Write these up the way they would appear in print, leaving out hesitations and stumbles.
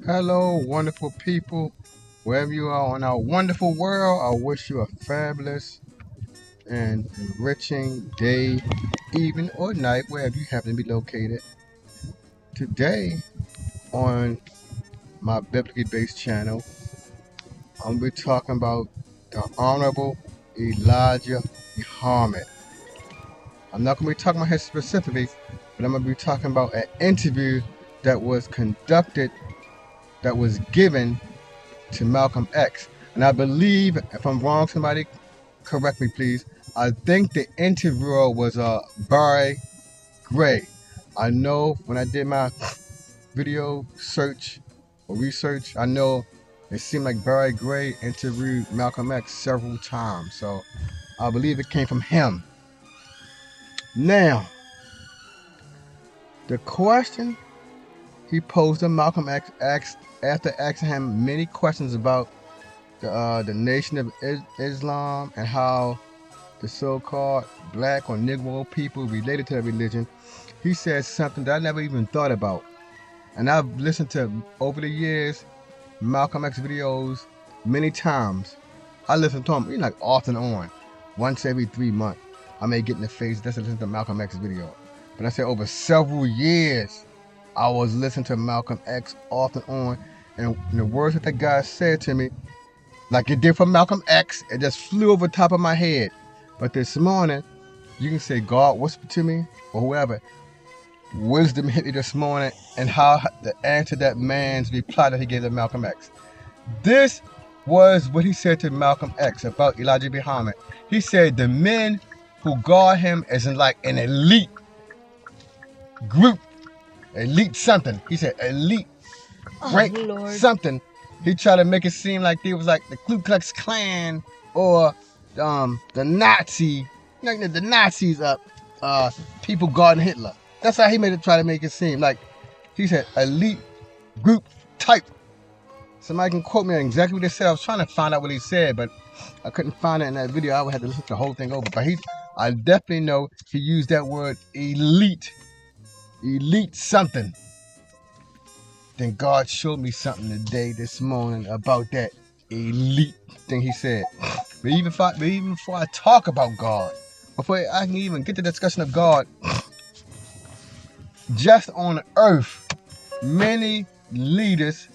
Hello, wonderful people. Wherever you are in our wonderful world, I wish you a fabulous and enriching day, evening, or night, wherever you happen to be located. Today, on my biblically based channel, I'm going to be talking about the Honorable Elijah Muhammad. I'm not going to be talking about him specifically, but I'm going to be talking about an interview that was conducted, that was given to Malcolm X. And I believe, if I'm wrong, somebody correct me, please. I think the interviewer was Barry Gray. I know when I did my video search or research, I know it seemed like Barry Gray interviewed Malcolm X several times. So I believe it came from him. Now, the question he posed to Malcolm X after asking him many questions about the Nation of Islam and how the so-called black or Negro people related to the religion, he said something that I never even thought about. And I've listened to, over the years, Malcolm X videos many times. I listen to him, like off and on. Once every 3 months, I may get in the face just to listen to Malcolm X video. But I said over several years, I was listening to Malcolm X off and on. And the words that the guy said to me, like it did for Malcolm X, it just flew over the top of my head. But this morning, you can say God whispered to me or whoever. Wisdom hit me this morning and how the answer that man's reply that he gave to Malcolm X. This was what he said to Malcolm X about Elijah Muhammad. He said the men who guard him as in like an elite group, elite something. He said elite rank something. He tried to make it seem like they was like the Ku Klux Klan or the Nazi, like the Nazis people guarding Hitler. That's how he made it, try to make it seem like he said elite group type. Somebody can quote me on exactly what they said. I was trying to find out what he said, but I couldn't find it in that video. I would have to listen to the whole thing over. But I definitely know he used that word elite something. Then God showed me something today, this morning, about that elite thing he said. But even before I talk about God, before I can even get the discussion of God, just on earth, many leaders,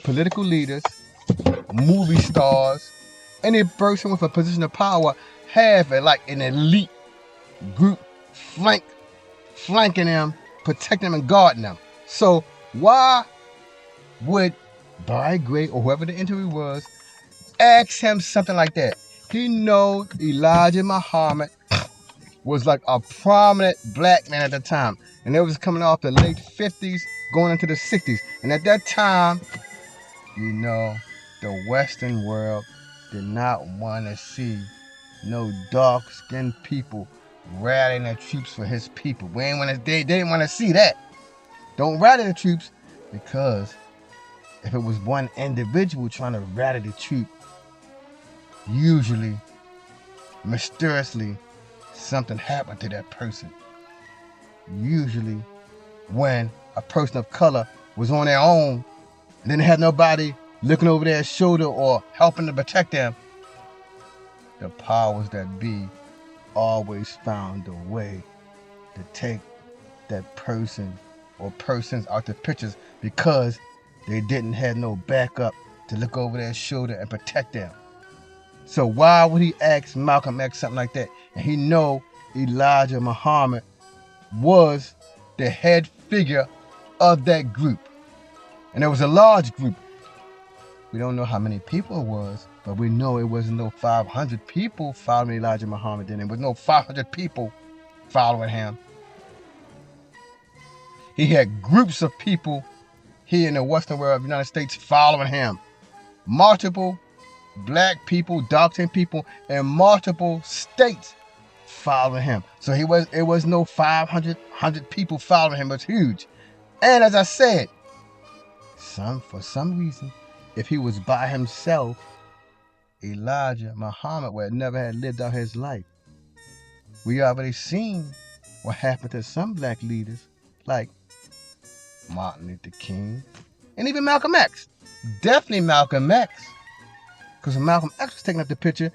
political leaders, movie stars, any person with a position of power have like an elite group flanking them, protecting them, and guarding them. So why would Barry Gray or whoever the interview was ask him something like that? He know Elijah Muhammad was like a prominent black man at the time, and it was coming off the late 50s, going into the 60s, and at that time, the Western world did not want to see no dark-skinned people rallying the troops for his people. They didn't want to see that. Don't rally the troops, because if it was one individual trying to rally the troop, usually, mysteriously, something happened to that person. Usually, when a person of color was on their own and didn't have nobody looking over their shoulder or helping to protect them, the powers that be always found a way to take that person or persons out the pictures because they didn't have no backup to look over their shoulder and protect them. So why would he ask Malcolm X something like that? And he know Elijah Muhammad was the head figure of that group. And it was a large group. We don't know how many people it was, but we know it wasn't no 500 people following Elijah Muhammad. Then there was no 500 people following him. He had groups of people here in the Western world of the United States following him. Multiple black people, dark-skinned people in multiple states following him. So it was no 500 people following him. It was huge. And as I said, for some reason, if he was by himself, Elijah Muhammad would never have lived out his life. We already seen what happened to some black leaders, like Martin Luther King, And even Malcolm X. Definitely Malcolm X. Because when Malcolm X was taking up the picture,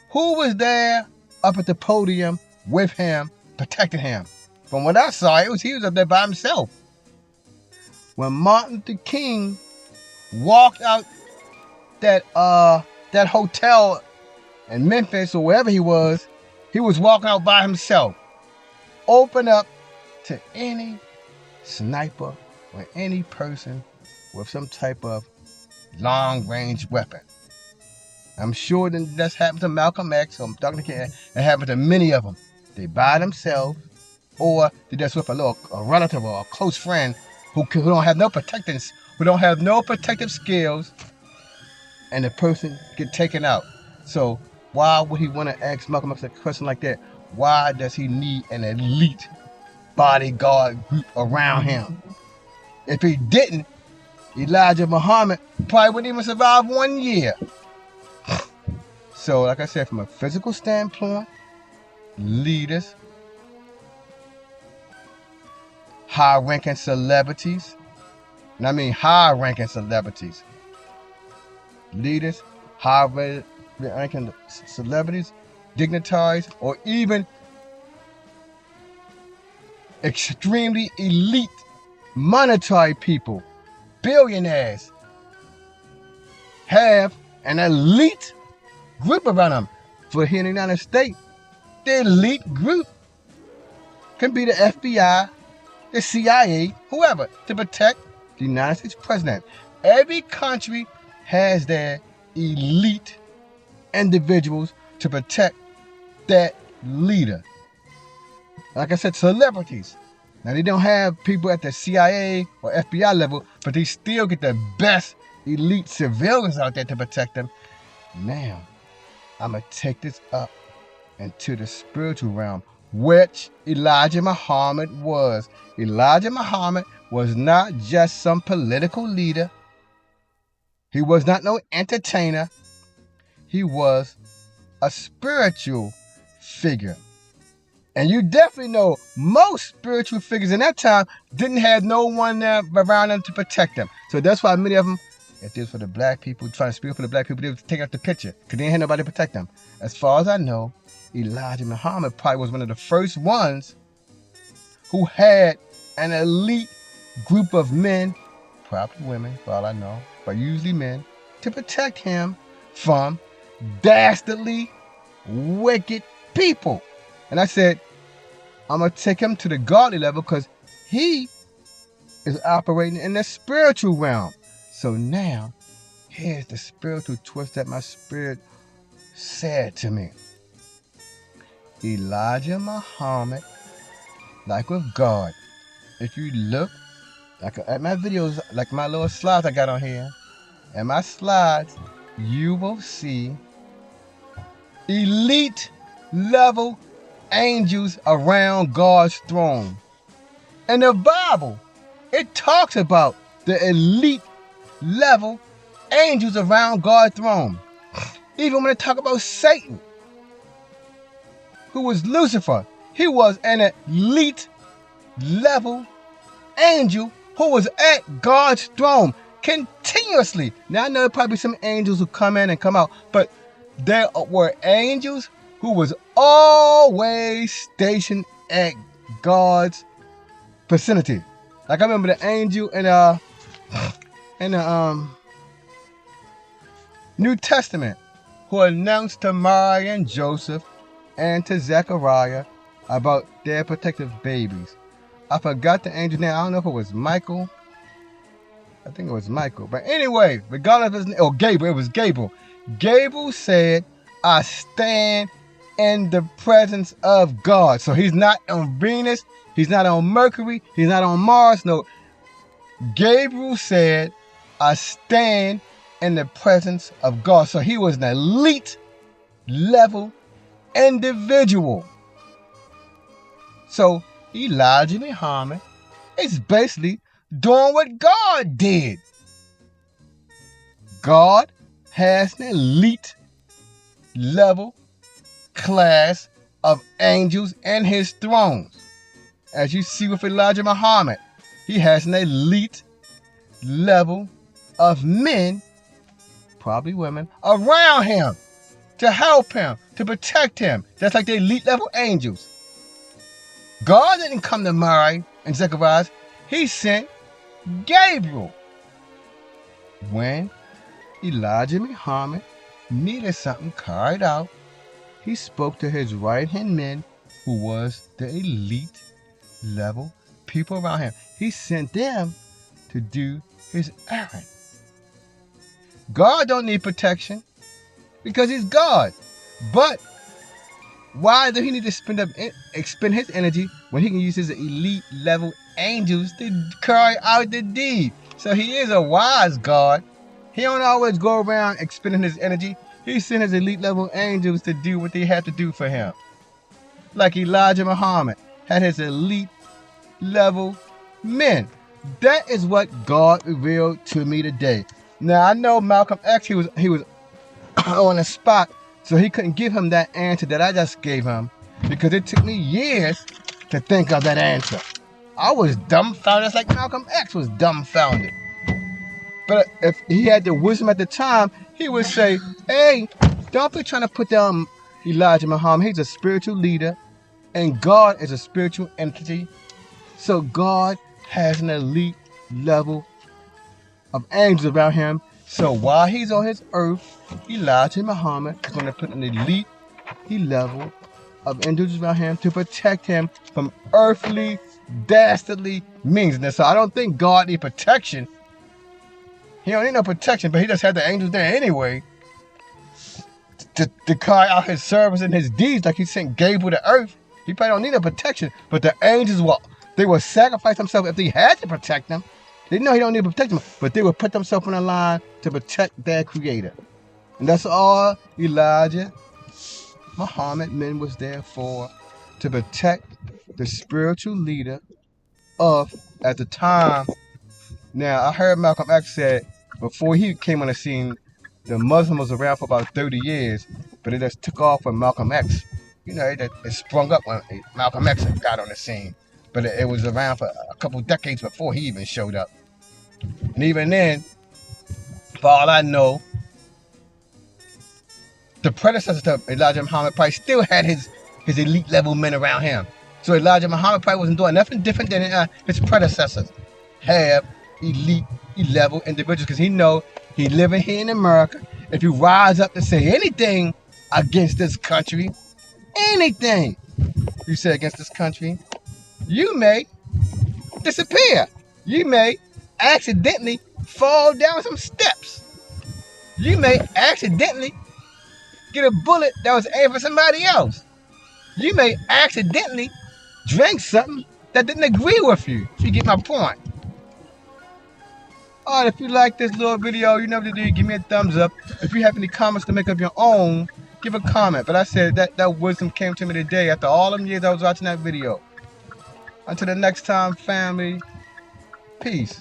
who was there up at the podium with him, protecting him? From what I saw, he was up there by himself. When Martin Luther King walked out that hotel in Memphis or wherever he was walking out by himself. Open up to any sniper or any person with some type of long-range weapon. I'm sure that that's happened to Malcolm X or Dr. King. It happened to many of them. They by themselves, or they just with a relative or a close friend who don't have no protective skills, and the person get taken out. So why would he want to ask Malcolm X a question like that? Why does he need an elite bodyguard group around him? If he didn't, Elijah Muhammad probably wouldn't even survive 1 year. So, like I said, from a physical standpoint, leaders, high-ranking celebrities, and I mean high-ranking celebrities, leaders, high-ranking celebrities, dignitaries, or even extremely elite monetary people, billionaires, have an elite group around them. For here in the United States, the elite group can be the FBI, the CIA, whoever, to protect the United States president. Every country has their elite individuals to protect that leader. Like I said, celebrities. Now, they don't have people at the CIA or FBI level, but they still get the best elite civilians out there to protect them. Now, I'm going to take this up into the spiritual realm, which Elijah Muhammad was. Elijah Muhammad was not just some political leader. He was not no entertainer. He was a spiritual figure. And you definitely know most spiritual figures in that time didn't have no one there around them to protect them. So that's why many of them, if this was for the black people, trying to speak for the black people, they would take out the picture because they didn't have nobody to protect them. As far as I know, Elijah Muhammad probably was one of the first ones who had an elite group of men, probably women, for all I know, but usually men, to protect him from dastardly, wicked people. And I said, I'm going to take him to the godly level because he is operating in the spiritual realm. So now, here's the spiritual twist that my spirit said to me. Elijah Muhammad, like with God, if you look at my videos, like my little slides I got on here, and my slides, you will see elite level angels around God's throne. In the Bible, it talks about the elite level angels around God's throne. Even when they talk about Satan, who was Lucifer, he was an elite level angel who was at God's throne continuously. Now I know there probably some angels who come in and come out, but there were angels who was always stationed at God's vicinity. Like I remember the angel in the New Testament who announced to Mary and Joseph and to Zechariah about their protective babies. I forgot the angel name. I don't know if it was Michael. I think it was Michael. But anyway, regardless of his name, or Gabriel, it was Gabriel. Gabriel said, I stand in the presence of God. So he's not on Venus, he's not on Mercury, he's not on Mars. No, Gabriel said, I stand in the presence of God. So he was an elite level individual. So Elijah Muhammad is basically doing what God did. God has an elite level class of angels in his thrones. As you see with Elijah Muhammad, he has an elite level of men, probably women, around him to help him, to protect him. That's like the elite level angels. God didn't come to Mary and Zechariah. He sent Gabriel. When Elijah Muhammad needed something carried out, he spoke to his right-hand men, who was the elite level people around him. He sent them to do his errand. God don't need protection because he's God. But why do he need to expend his energy when he can use his elite level angels to carry out the deed? So he is a wise God. He don't always go around expending his energy. He sent his elite level angels to do what they have to do for him. Like Elijah Muhammad had his elite level men. That is what God revealed to me today. Now I know Malcolm X, he was on the spot, so he couldn't give him that answer that I just gave him, because it took me years to think of that answer. I was dumbfounded, just like Malcolm X was dumbfounded. But if he had the wisdom at the time, he would say, hey, don't be trying to put down Elijah Muhammad. He's a spiritual leader, and God is a spiritual entity. So God has an elite level of angels around him. So while he's on his earth, Elijah Muhammad is going to put an elite level of angels around him to protect him from earthly, dastardly means. So I don't think God needs protection. He don't need no protection, but he just had the angels there anyway to carry out his service and his deeds, like he sent Gabriel to earth. He probably don't need no protection, but the angels will sacrifice themselves if they had to protect them. They know he don't need to protect them, but they would put themselves on the line to protect their creator. And that's all Elijah Muhammad men was there for, to protect the spiritual leader of, at the time. Now, I heard Malcolm X said before he came on the scene, the Muslim was around for about 30 years, but it just took off when Malcolm X, it sprung up when Malcolm X got on the scene. But it was around for a couple decades before he even showed up. And even then, for all I know, the predecessor to Elijah Muhammad probably still had his elite level men around him. So Elijah Muhammad probably wasn't doing nothing different than his predecessors have elite level individuals, because he know he living here in America. If you rise up to say anything against this country, anything you say against this country, you may disappear. You may accidentally fall down some steps. You may accidentally get a bullet that was aimed for somebody else. You may accidentally drink something that didn't agree with you, if you get my point. Alright, if you like this little video, you know what to do. Give me a thumbs up. If you have any comments to make of your own, give a comment. But I said that wisdom came to me today after all them years I was watching that video. Until the next time, family, peace.